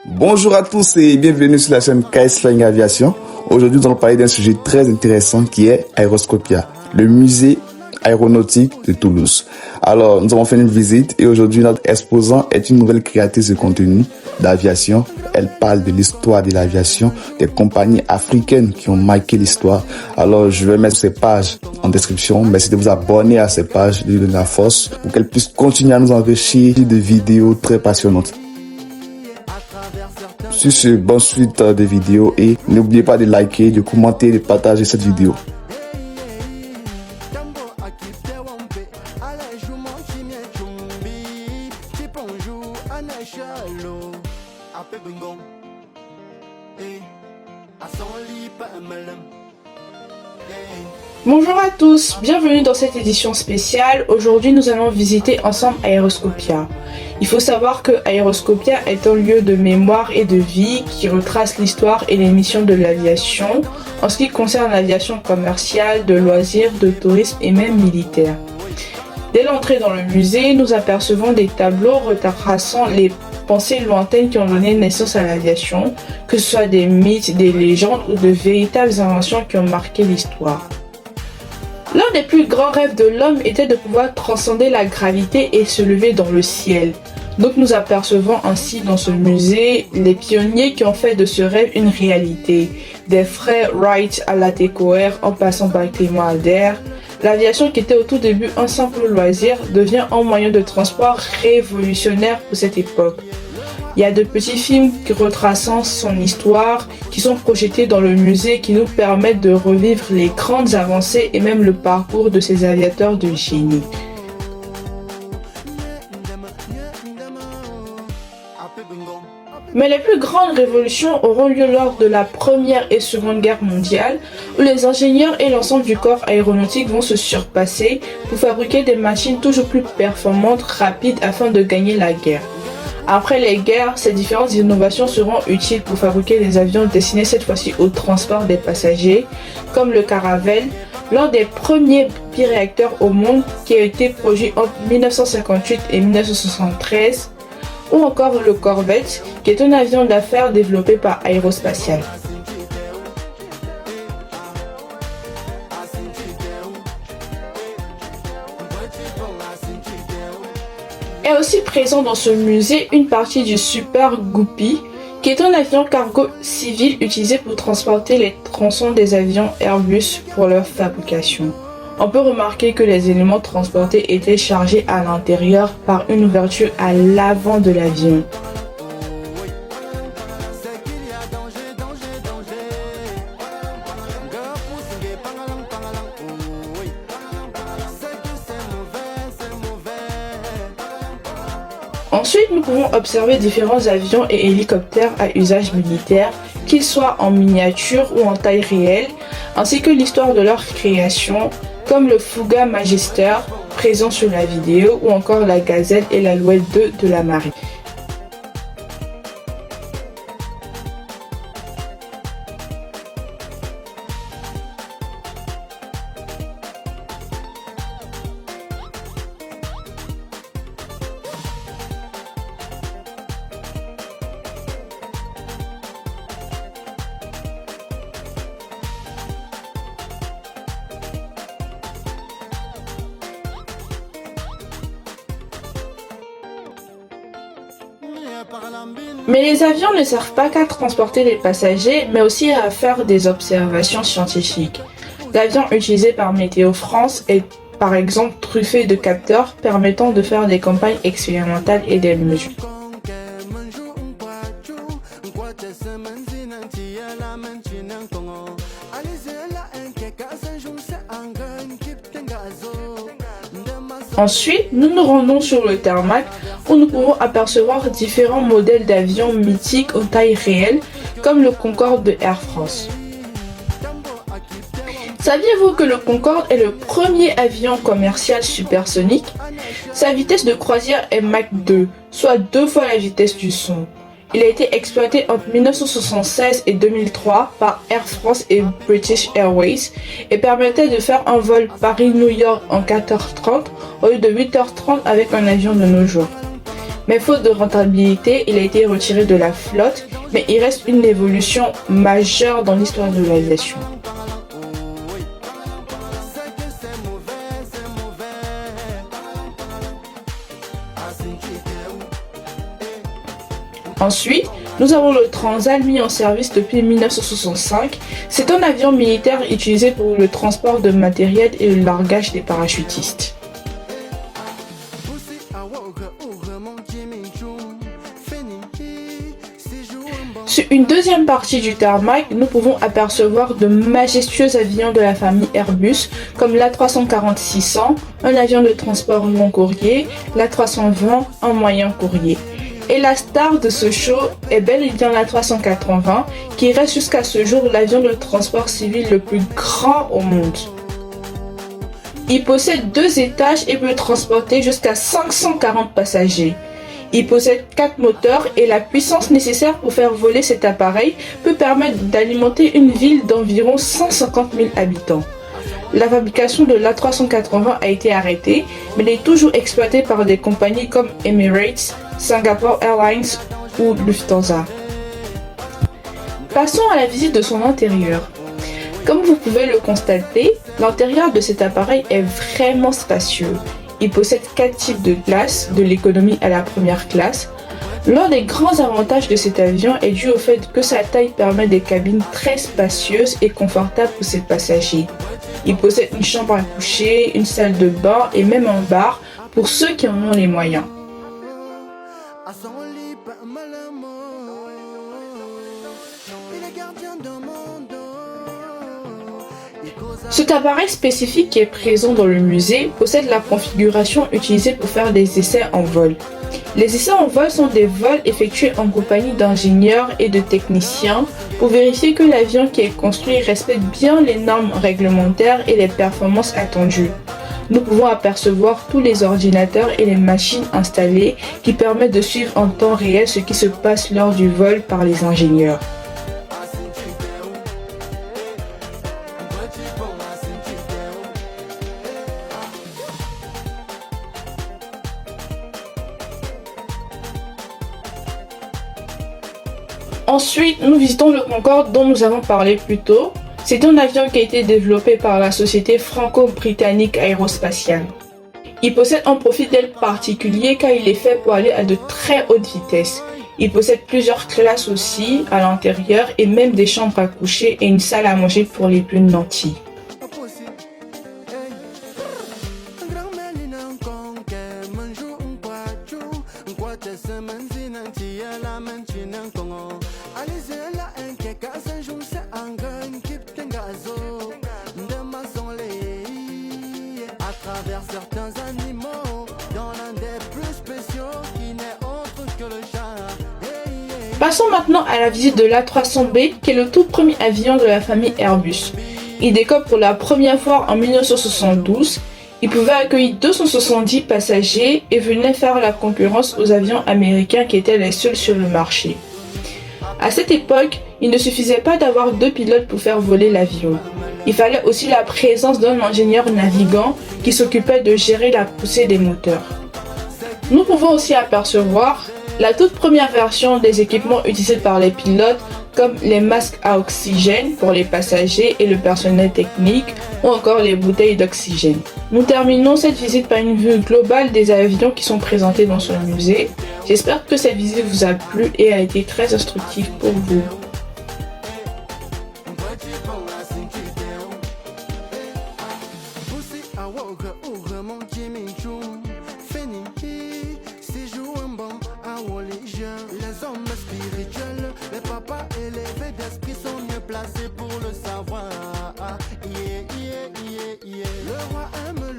Bonjour à tous et bienvenue sur la chaîne KS Flying Aviation. Aujourd'hui, nous allons parler d'un sujet très intéressant qui est Aeroscopia, le musée aéronautique de Toulouse. Alors, nous avons fait une visite et aujourd'hui, notre exposant est une nouvelle créatrice de contenu d'aviation. Elle parle de l'histoire de l'aviation, des compagnies africaines qui ont marqué l'histoire. Alors, je vais mettre ses pages en description. Merci de vous abonner à ces pages, de lui donner la force pour qu'elle puisse continuer à nous enrichir de vidéos très passionnantes. Sur ce, bonne suite des vidéos et n'oubliez pas de liker, de commenter, de partager cette vidéo. Bonjour à tous, bienvenue dans cette édition spéciale. Aujourd'hui, nous allons visiter ensemble Aeroscopia. Il faut savoir que Aeroscopia est un lieu de mémoire et de vie qui retrace l'histoire et les missions de l'aviation en ce qui concerne l'aviation commerciale, de loisirs, de tourisme et même militaire. Dès l'entrée dans le musée, nous apercevons des tableaux retraçant les pensées lointaines qui ont donné naissance à l'aviation, que ce soit des mythes, des légendes ou de véritables inventions qui ont marqué l'histoire. L'un des plus grands rêves de l'homme était de pouvoir transcender la gravité et se lever dans le ciel. Donc nous apercevons ainsi dans ce musée les pionniers qui ont fait de ce rêve une réalité. Des frères Wright à la TCOR en passant par Clément Ader, l'aviation qui était au tout début un simple loisir devient un moyen de transport révolutionnaire pour cette époque. Il y a de petits films retraçant son histoire qui sont projetés dans le musée qui nous permettent de revivre les grandes avancées et même le parcours de ces aviateurs de génie. Mais les plus grandes révolutions auront lieu lors de la Première et Seconde Guerre mondiale, où les ingénieurs et l'ensemble du corps aéronautique vont se surpasser pour fabriquer des machines toujours plus performantes, rapides afin de gagner la guerre. Après les guerres, ces différentes innovations seront utiles pour fabriquer des avions destinés cette fois-ci au transport des passagers, comme le Caravelle, l'un des premiers biréacteurs au monde qui a été produit entre 1958 et 1973, ou encore le Corvette, qui est un avion d'affaires développé par Aérospatiale. Est aussi présent dans ce musée une partie du Super Guppy, qui est un avion cargo civil utilisé pour transporter les tronçons des avions Airbus pour leur fabrication. On peut remarquer que les éléments transportés étaient chargés à l'intérieur par une ouverture à l'avant de l'avion. Ensuite, nous pouvons observer différents avions et hélicoptères à usage militaire, qu'ils soient en miniature ou en taille réelle, ainsi que l'histoire de leur création, comme le Fouga Magister, présent sur la vidéo, ou encore la Gazelle et l'Alouette 2 de la Marine. Mais les avions ne servent pas qu'à transporter les passagers, mais aussi à faire des observations scientifiques. L'avion utilisé par Météo France est par exemple truffé de capteurs permettant de faire des campagnes expérimentales et des mesures. Ensuite, nous nous rendons sur le tarmac où nous pouvons apercevoir différents modèles d'avions mythiques en taille réelle, comme le Concorde de Air France. Saviez-vous que le Concorde est le premier avion commercial supersonique? Sa vitesse de croisière est Mach 2, soit 2 fois la vitesse du son. Il a été exploité entre 1976 et 2003 par Air France et British Airways et permettait de faire un vol Paris-New York en 4h30 au lieu de 8h30 avec un avion de nos jours. Mais faute de rentabilité, il a été retiré de la flotte, mais il reste une évolution majeure dans l'histoire de l'aviation. Ensuite, nous avons le Transal mis en service depuis 1965. C'est un avion militaire utilisé pour le transport de matériel et le largage des parachutistes. Sur une deuxième partie du tarmac, nous pouvons apercevoir de majestueux avions de la famille Airbus, comme l'A340-600, un avion de transport long courrier, l'A320, un moyen courrier. Et la star de ce show est bel et bien l'A380, qui reste jusqu'à ce jour l'avion de transport civil le plus grand au monde. Il possède 2 étages et peut transporter jusqu'à 540 passagers. Il possède 4 moteurs et la puissance nécessaire pour faire voler cet appareil peut permettre d'alimenter une ville d'environ 150 000 habitants. La fabrication de l'A380 a été arrêtée, mais elle est toujours exploitée par des compagnies comme Emirates, Singapore Airlines ou Lufthansa. Passons à la visite de son intérieur. Comme vous pouvez le constater, l'intérieur de cet appareil est vraiment spacieux. Il possède 4 types de classes, de l'économie à la première classe. L'un des grands avantages de cet avion est dû au fait que sa taille permet des cabines très spacieuses et confortables pour ses passagers. Il possède une chambre à coucher, une salle de bain et même un bar pour ceux qui en ont les moyens. Cet appareil spécifique qui est présent dans le musée possède la configuration utilisée pour faire des essais en vol. Les essais en vol sont des vols effectués en compagnie d'ingénieurs et de techniciens pour vérifier que l'avion qui est construit respecte bien les normes réglementaires et les performances attendues. Nous pouvons apercevoir tous les ordinateurs et les machines installées qui permettent de suivre en temps réel ce qui se passe lors du vol par les ingénieurs. Ensuite, nous visitons le Concorde dont nous avons parlé plus tôt. C'est un avion qui a été développé par la société franco-britannique aérospatiale. Il possède un profil d'aile particulier car il est fait pour aller à de très hautes vitesses. Il possède plusieurs classes aussi à l'intérieur et même des chambres à coucher et une salle à manger pour les plus nantis. Passons maintenant à la visite de l'A300B, qui est le tout premier avion de la famille Airbus. Il décolle pour la première fois en 1972. Il pouvait accueillir 270 passagers et venait faire la concurrence aux avions américains qui étaient les seuls sur le marché. À cette époque, il ne suffisait pas d'avoir 2 pilotes pour faire voler l'avion. Il fallait aussi la présence d'un ingénieur navigant qui s'occupait de gérer la poussée des moteurs. Nous pouvons aussi apercevoir la toute première version des équipements utilisés par les pilotes, comme les masques à oxygène pour les passagers et le personnel technique, ou encore les bouteilles d'oxygène. Nous terminons cette visite par une vue globale des avions qui sont présentés dans ce musée. J'espère que cette visite vous a plu et a été très instructive pour vous. Les hommes spirituels, les papas élevés d'esprit sont mieux placés pour le savoir. Le roi aime